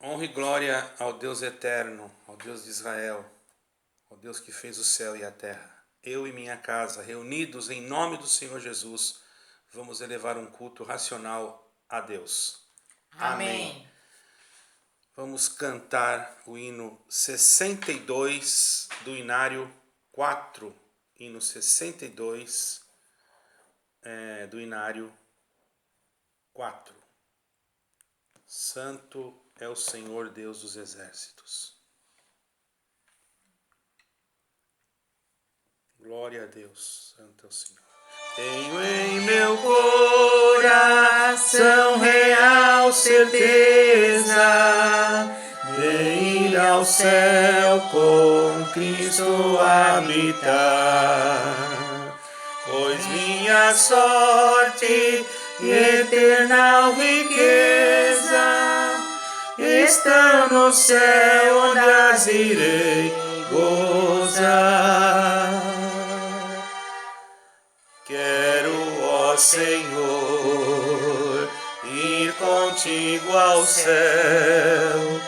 Honra e glória ao Deus eterno, ao Deus de Israel, ao Deus que fez o céu e a terra. Eu e minha casa, reunidos em nome do Senhor Jesus, vamos elevar um culto racional a Deus. Amém. Vamos cantar o hino 62 do Inário 4. Hino 62 do Inário 4. Santo é o Senhor Deus dos exércitos. Glória a Deus, santo é o Senhor. Tenho em meu coração real certeza de ir ao céu com Cristo habitar, pois minha sorte e eterna riqueza estão no céu, onde as irei gozar. Quero, ó Senhor, ir contigo ao céu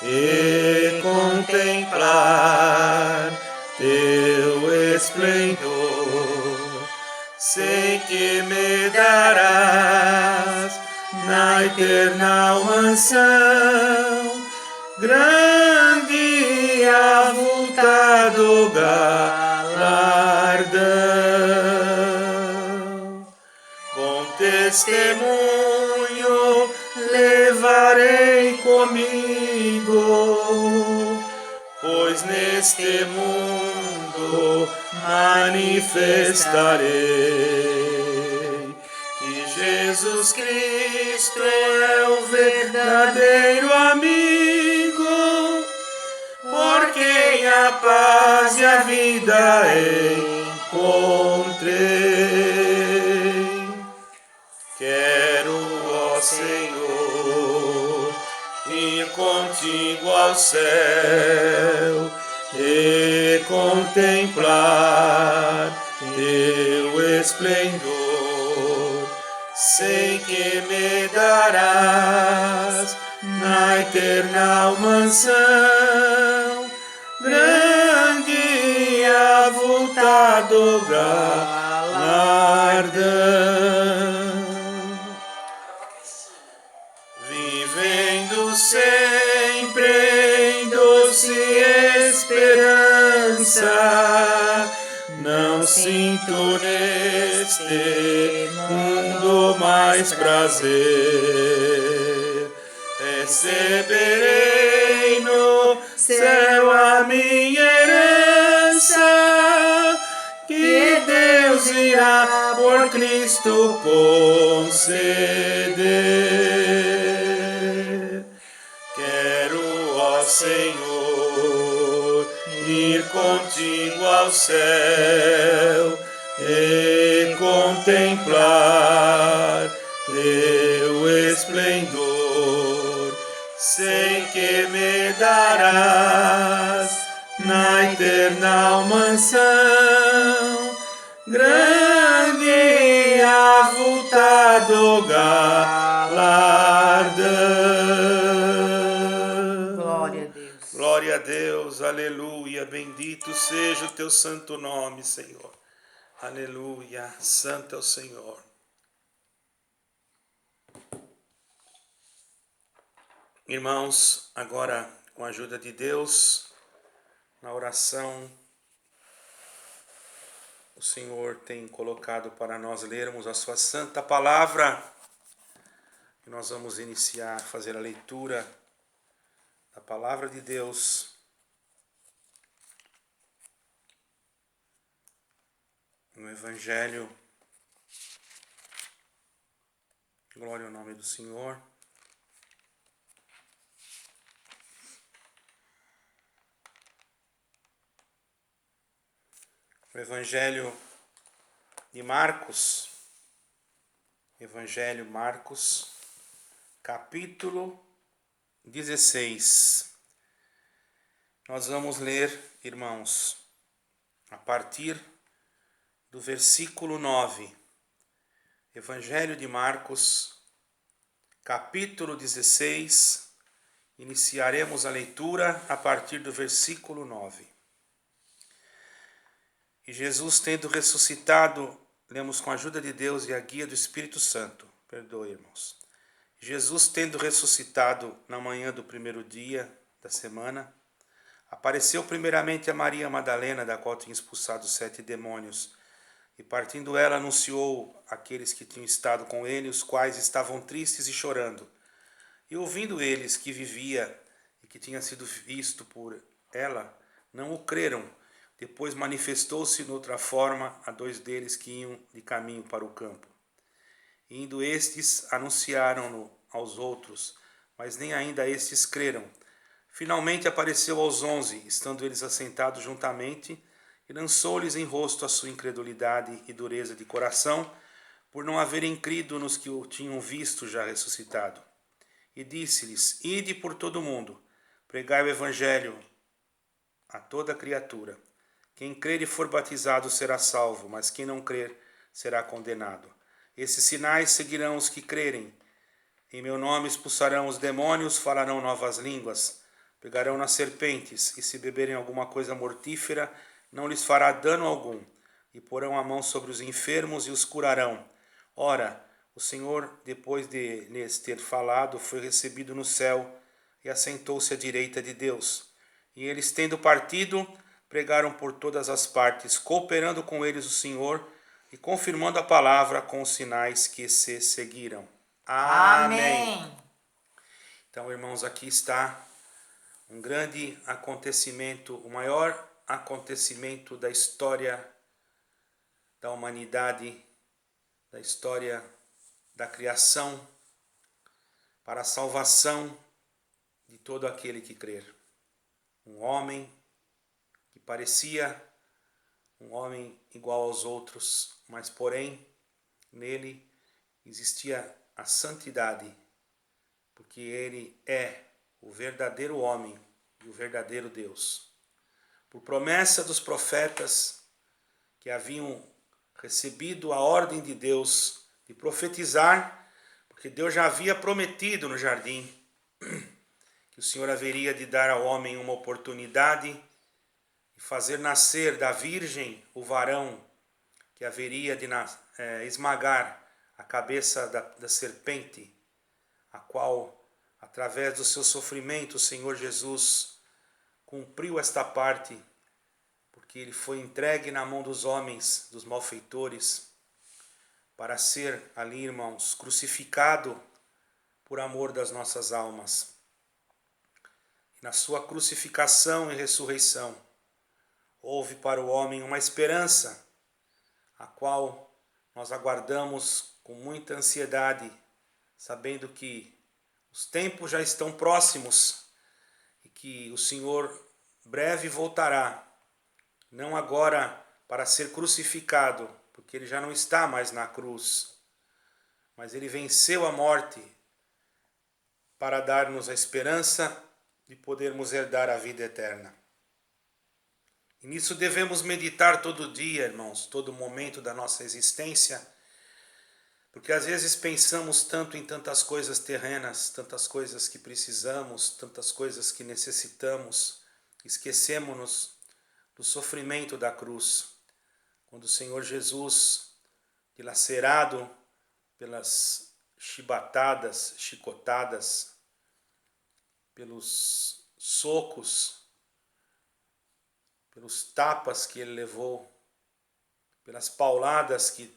e contemplar teu esplendor. Sei que me darás na eterna mansão grande e avultado galardão. Com testemunho levarei comigo, pois neste mundo manifestarei que Jesus Cristo é o verdadeiro amigo, por quem a paz e a vida encontrei. Quero, ó Senhor, ir contigo ao céu e contemplar teu esplendor. Sei que me darás na eterna mansão grande e avultado galardão. Vivendo sempre em doce esperança, não sinto neste mundo mais prazer. Receberei no céu a minha herança, que Deus irá por Cristo conceder. Quero, ó Senhor, ir contigo ao céu e contemplar teu esplendor. Sei que me darás na eterna mansão grande e avultado galardão. Glória a Deus. Glória a Deus, aleluia, bendito seja o teu santo nome, Senhor. Aleluia, santo é o Senhor. Irmãos, agora com a ajuda de Deus, na oração, o Senhor tem colocado para nós lermos a sua santa palavra. E nós vamos iniciar, fazer a leitura da palavra de Deus no Evangelho. Glória ao nome do Senhor. O Evangelho de Marcos, Evangelho Marcos, capítulo 16. Nós vamos ler, irmãos, a partir do versículo 9. Evangelho de Marcos, capítulo 16, Iniciaremos a leitura a partir do versículo 9. E Jesus, tendo ressuscitado, lemos com a ajuda de Deus e a guia do Espírito Santo. Perdoe, irmãos. Jesus, tendo ressuscitado na manhã do primeiro dia da semana, apareceu primeiramente a Maria Madalena, da qual tinha expulsado 7 demônios. E partindo ela, anunciou àqueles que tinham estado com ele, os quais estavam tristes e chorando. E ouvindo eles que vivia e que tinha sido visto por ela, não o creram. Depois manifestou-se noutra forma a 2 deles que iam de caminho para o campo. E indo estes, anunciaram-no aos outros, mas nem ainda estes creram. Finalmente apareceu aos 11, estando eles assentados juntamente, e lançou-lhes em rosto a sua incredulidade e dureza de coração, por não haverem crido nos que o tinham visto já ressuscitado. E disse-lhes: Ide por todo o mundo, pregai o evangelho a toda criatura. Quem crer e for batizado será salvo, mas quem não crer será condenado. Esses sinais seguirão os que crerem. Em meu nome expulsarão os demônios, falarão novas línguas, pegarão nas serpentes, e se beberem alguma coisa mortífera, não lhes fará dano algum, e porão a mão sobre os enfermos e os curarão. Ora, o Senhor, depois de lhes ter falado, foi recebido no céu e assentou-se à direita de Deus. E eles, tendo partido, pregaram por todas as partes, cooperando com eles o Senhor e confirmando a palavra com os sinais que se seguiram. Amém. Então, irmãos, aqui está um grande acontecimento, o maior acontecimento da história da humanidade, da história da criação, para a salvação de todo aquele que crer. Um homem que parecia um homem igual aos outros, mas porém nele existia a santidade, porque ele é o verdadeiro homem e o verdadeiro Deus. Por promessa dos profetas que haviam recebido a ordem de Deus de profetizar, porque Deus já havia prometido no jardim que o Senhor haveria de dar ao homem uma oportunidade e fazer nascer da virgem o varão que haveria de esmagar a cabeça da serpente, a qual, através do seu sofrimento, o Senhor Jesus cumpriu esta parte, porque ele foi entregue na mão dos homens, dos malfeitores, para ser ali, irmãos, crucificado por amor das nossas almas. E na sua crucificação e ressurreição, houve para o homem uma esperança, a qual nós aguardamos com muita ansiedade, sabendo que os tempos já estão próximos e que o Senhor breve voltará, não agora para ser crucificado, porque ele já não está mais na cruz, mas ele venceu a morte para dar-nos a esperança de podermos herdar a vida eterna. E nisso devemos meditar todo dia, irmãos, todo momento da nossa existência, porque às vezes pensamos tanto em tantas coisas terrenas, tantas coisas que precisamos, tantas coisas que necessitamos, esquecemos-nos do sofrimento da cruz, quando o Senhor Jesus, dilacerado pelas chicotadas, pelos socos, pelos tapas que ele levou, pelas pauladas que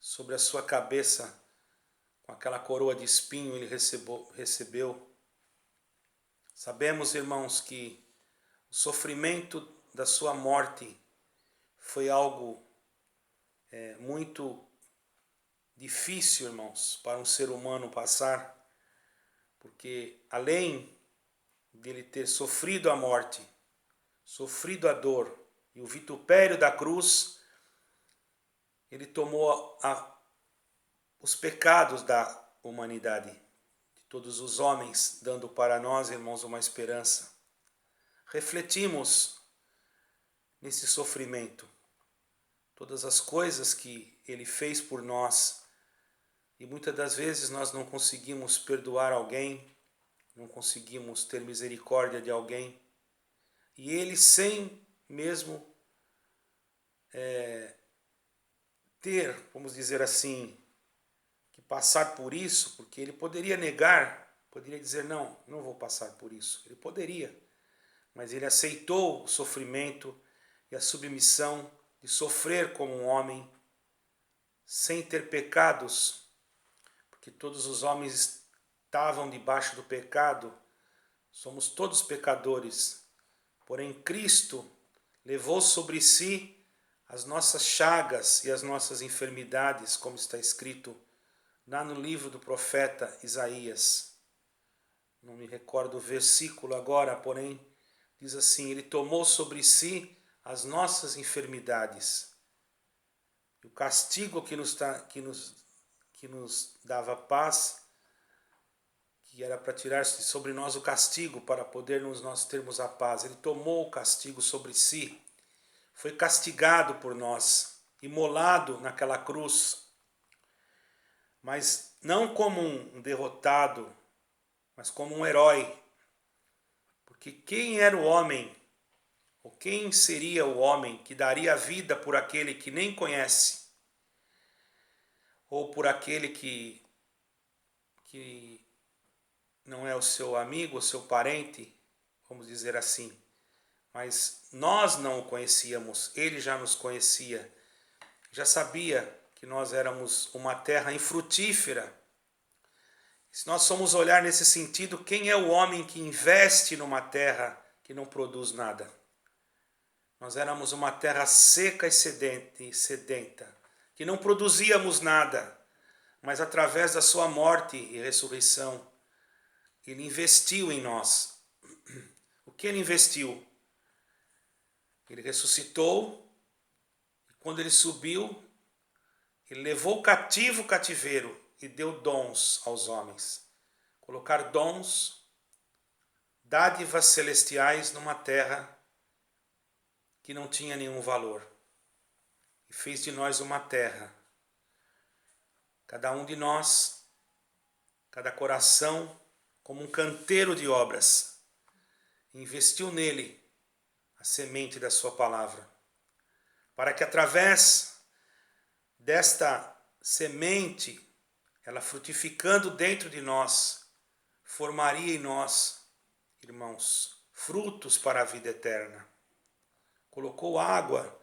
sobre a sua cabeça, com aquela coroa de espinho, ele recebeu. Sabemos, irmãos, que o sofrimento da sua morte foi algo muito difícil, irmãos, para um ser humano passar, porque além dele ter sofrido a morte, sofrido a dor e o vitupério da cruz, ele tomou os pecados da humanidade, de todos os homens, dando para nós, irmãos, uma esperança. Refletimos nesse sofrimento, todas as coisas que ele fez por nós, e muitas das vezes nós não conseguimos perdoar alguém, não conseguimos ter misericórdia de alguém. E ele, sem mesmo ter, vamos dizer assim, que passar por isso, porque ele poderia negar, poderia dizer, não vou passar por isso. Ele poderia, mas ele aceitou o sofrimento e a submissão de sofrer como um homem, sem ter pecados, porque todos os homens estavam debaixo do pecado, somos todos pecadores, porém Cristo levou sobre si as nossas chagas e as nossas enfermidades, como está escrito lá no livro do profeta Isaías. Não me recordo o versículo agora, porém diz assim, ele tomou sobre si as nossas enfermidades. O castigo que nos dava paz, que era para tirar sobre nós o castigo, para podermos nós termos a paz. Ele tomou o castigo sobre si, foi castigado por nós, imolado naquela cruz, mas não como um derrotado, mas como um herói. Porque quem era o homem, ou quem seria o homem que daria a vida por aquele que nem conhece, ou por aquele que não é o seu amigo, o seu parente, vamos dizer assim. Mas nós não o conhecíamos, ele já nos conhecia, já sabia que nós éramos uma terra infrutífera. Se nós formos olhar nesse sentido, quem é o homem que investe numa terra que não produz nada? Nós éramos uma terra seca e sedenta, que não produzíamos nada, mas através da sua morte e ressurreição, ele investiu em nós. O que ele investiu? Ele ressuscitou, e quando ele subiu, ele levou cativo o cativeiro e deu dons aos homens. Colocar dons, dádivas celestiais numa terra que não tinha nenhum valor. E fez de nós uma terra. Cada um de nós, cada coração, como um canteiro de obras. Investiu nele a semente da sua palavra. Para que através desta semente, ela frutificando dentro de nós, formaria em nós, irmãos, frutos para a vida eterna. Colocou água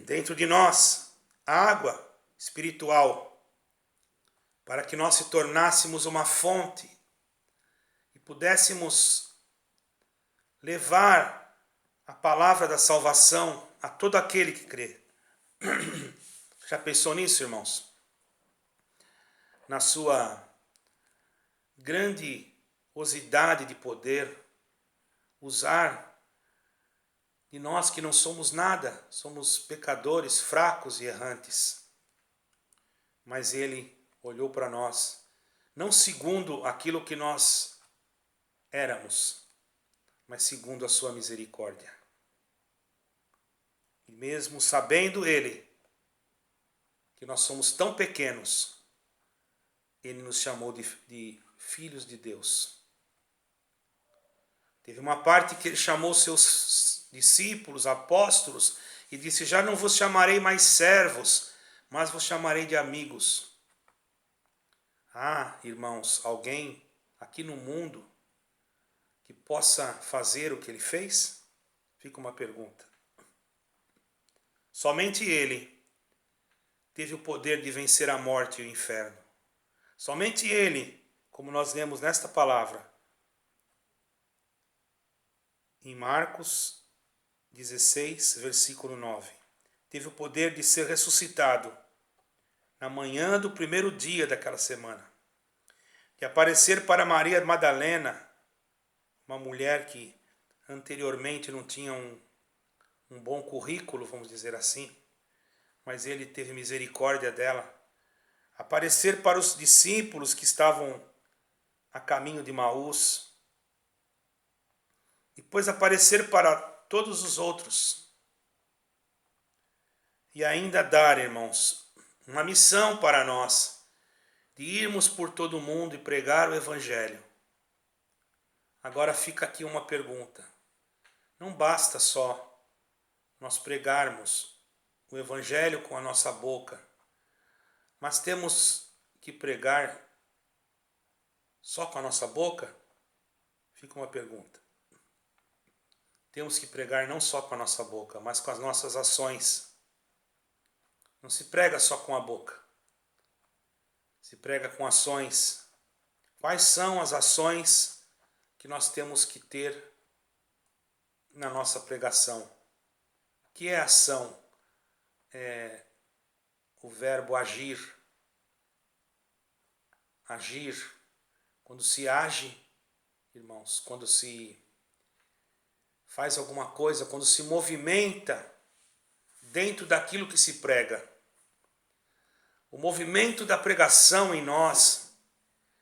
dentro de nós, água espiritual, para que nós se tornássemos uma fonte e pudéssemos levar a palavra da salvação a todo aquele que crê. Já pensou nisso, irmãos? Na sua grandiosidade de poder, usar de nós que não somos nada, somos pecadores, fracos e errantes. Mas ele olhou para nós, não segundo aquilo que nós éramos, mas segundo a sua misericórdia. E mesmo sabendo ele que nós somos tão pequenos, ele nos chamou de filhos de Deus. Teve uma parte que ele chamou seus discípulos, apóstolos, e disse, já não vos chamarei mais servos, mas vos chamarei de amigos. Ah, irmãos, alguém aqui no mundo que possa fazer o que ele fez? Fica uma pergunta. Somente ele teve o poder de vencer a morte e o inferno. Somente ele, como nós lemos nesta palavra, em Marcos 16, versículo 9, teve o poder de ser ressuscitado na manhã do primeiro dia daquela semana, de aparecer para Maria Madalena, uma mulher que anteriormente não tinha um bom currículo, vamos dizer assim, mas ele teve misericórdia dela. Aparecer para os discípulos que estavam a caminho de Maús, depois aparecer para todos os outros, e ainda dar, irmãos, uma missão para nós, de irmos por todo o mundo e pregar o Evangelho. Agora fica aqui uma pergunta. Não basta só nós pregarmos o Evangelho com a nossa boca, mas temos que pregar só com a nossa boca? Fica uma pergunta. Temos que pregar não só com a nossa boca, mas com as nossas ações. Não se prega só com a boca. Se prega com ações. Quais são as ações que nós temos que ter na nossa pregação? O que é ação? É o verbo agir. Agir. Quando se age, irmãos, quando se faz alguma coisa, quando se movimenta dentro daquilo que se prega. O movimento da pregação em nós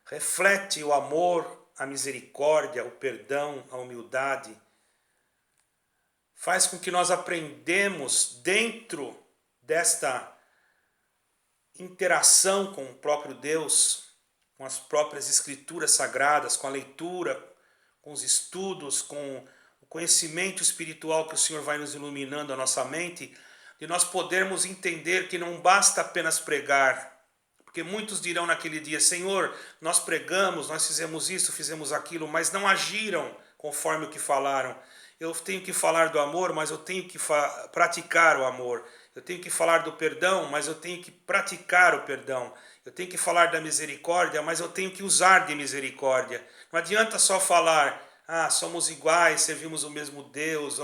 reflete o amor, a misericórdia, o perdão, a humildade. Faz com que nós aprendemos dentro desta interação com o próprio Deus, com as próprias escrituras sagradas, com a leitura, com os estudos, com o conhecimento espiritual que o Senhor vai nos iluminando a nossa mente, de nós podermos entender que não basta apenas pregar, porque muitos dirão naquele dia: Senhor, nós pregamos, nós fizemos isso, fizemos aquilo, mas não agiram conforme o que falaram. Eu tenho que falar do amor, mas eu tenho que praticar o amor. Eu tenho que falar do perdão, mas eu tenho que praticar o perdão. Eu tenho que falar da misericórdia, mas eu tenho que usar de misericórdia. Não adianta só falar: somos iguais, servimos o mesmo Deus,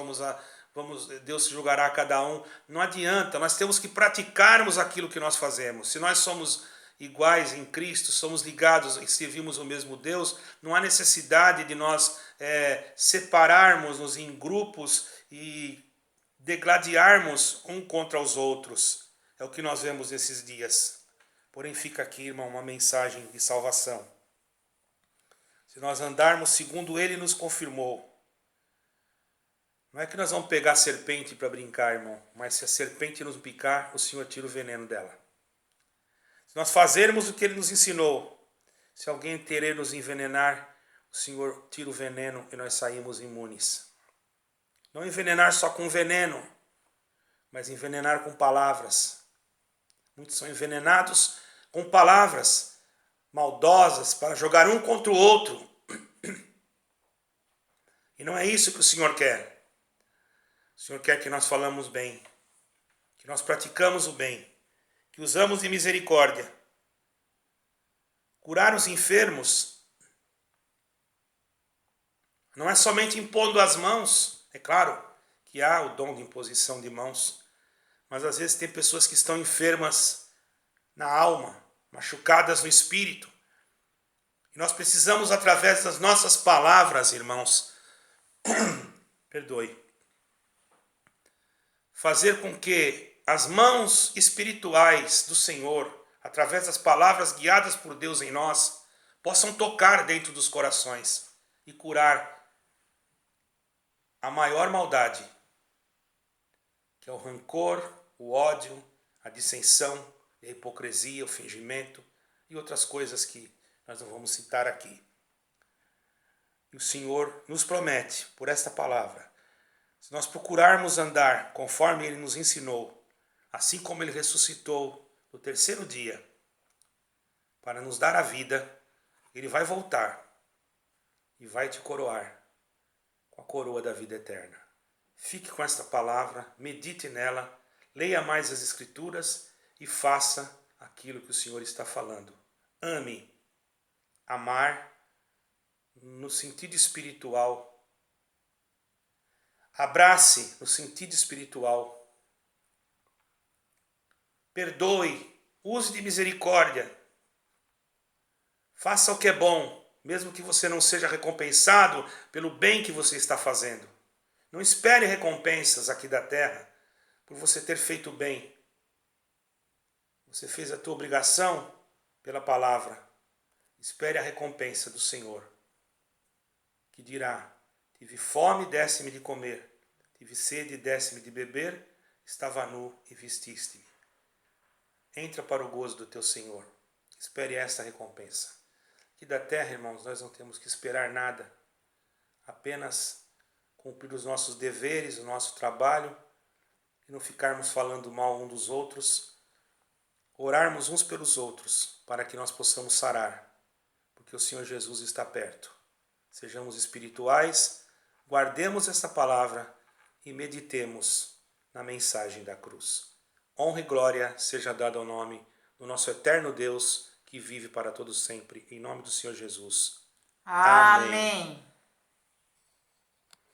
Deus julgará cada um. Não adianta, nós temos que praticarmos aquilo que nós fazemos. Se nós somos iguais em Cristo, somos ligados e servimos o mesmo Deus, não há necessidade de nós separarmos-nos em grupos e degladiarmos um contra os outros. É o que nós vemos nesses dias. Porém, fica aqui, irmão, uma mensagem de salvação. Se nós andarmos segundo Ele nos confirmou, não é que nós vamos pegar a serpente para brincar, irmão, mas se a serpente nos picar, o Senhor tira o veneno dela. Se nós fazermos o que Ele nos ensinou, se alguém querer nos envenenar, o Senhor tira o veneno e nós saímos imunes. Não envenenar só com veneno, mas envenenar com palavras. Muitos são envenenados com palavras maldosas para jogar um contra o outro. E não é isso que o Senhor quer. O Senhor quer que nós falamos bem, que nós praticamos o bem, que usamos de misericórdia. Curar os enfermos não é somente impondo as mãos. É claro que há o dom de imposição de mãos, mas às vezes tem pessoas que estão enfermas na alma, machucadas no espírito. E nós precisamos, através das nossas palavras, irmãos, perdoe, fazer com que as mãos espirituais do Senhor, através das palavras guiadas por Deus em nós, possam tocar dentro dos corações e curar a maior maldade, que é o rancor, o ódio, a dissensão, a hipocrisia, o fingimento e outras coisas que nós não vamos citar aqui. E o Senhor nos promete, por esta palavra, se nós procurarmos andar conforme Ele nos ensinou, assim como Ele ressuscitou no terceiro dia, para nos dar a vida, Ele vai voltar e vai te coroar com a coroa da vida eterna. Fique com esta palavra, medite nela, leia mais as Escrituras e faça aquilo que o Senhor está falando. Ame, amar no sentido espiritual. Abrace no sentido espiritual. Perdoe, use de misericórdia. Faça o que é bom, mesmo que você não seja recompensado pelo bem que você está fazendo. Não espere recompensas aqui da terra por você ter feito bem. Você fez a tua obrigação pela palavra. Espere a recompensa do Senhor, que dirá: tive fome, desse-me de comer. Tive sede, desse-me de beber. Estava nu e vestiste-me. Entra para o gozo do teu Senhor. Espere esta recompensa. Aqui da terra, irmãos, nós não temos que esperar nada. apenas cumprir os nossos deveres, o nosso trabalho, e não ficarmos falando mal um dos outros, orarmos uns pelos outros, para que nós possamos sarar, porque o Senhor Jesus está perto. Sejamos espirituais, guardemos essa palavra e meditemos na mensagem da cruz. Honra e glória seja dada ao nome do nosso eterno Deus, que vive para todos sempre, em nome do Senhor Jesus. Amém. Amém.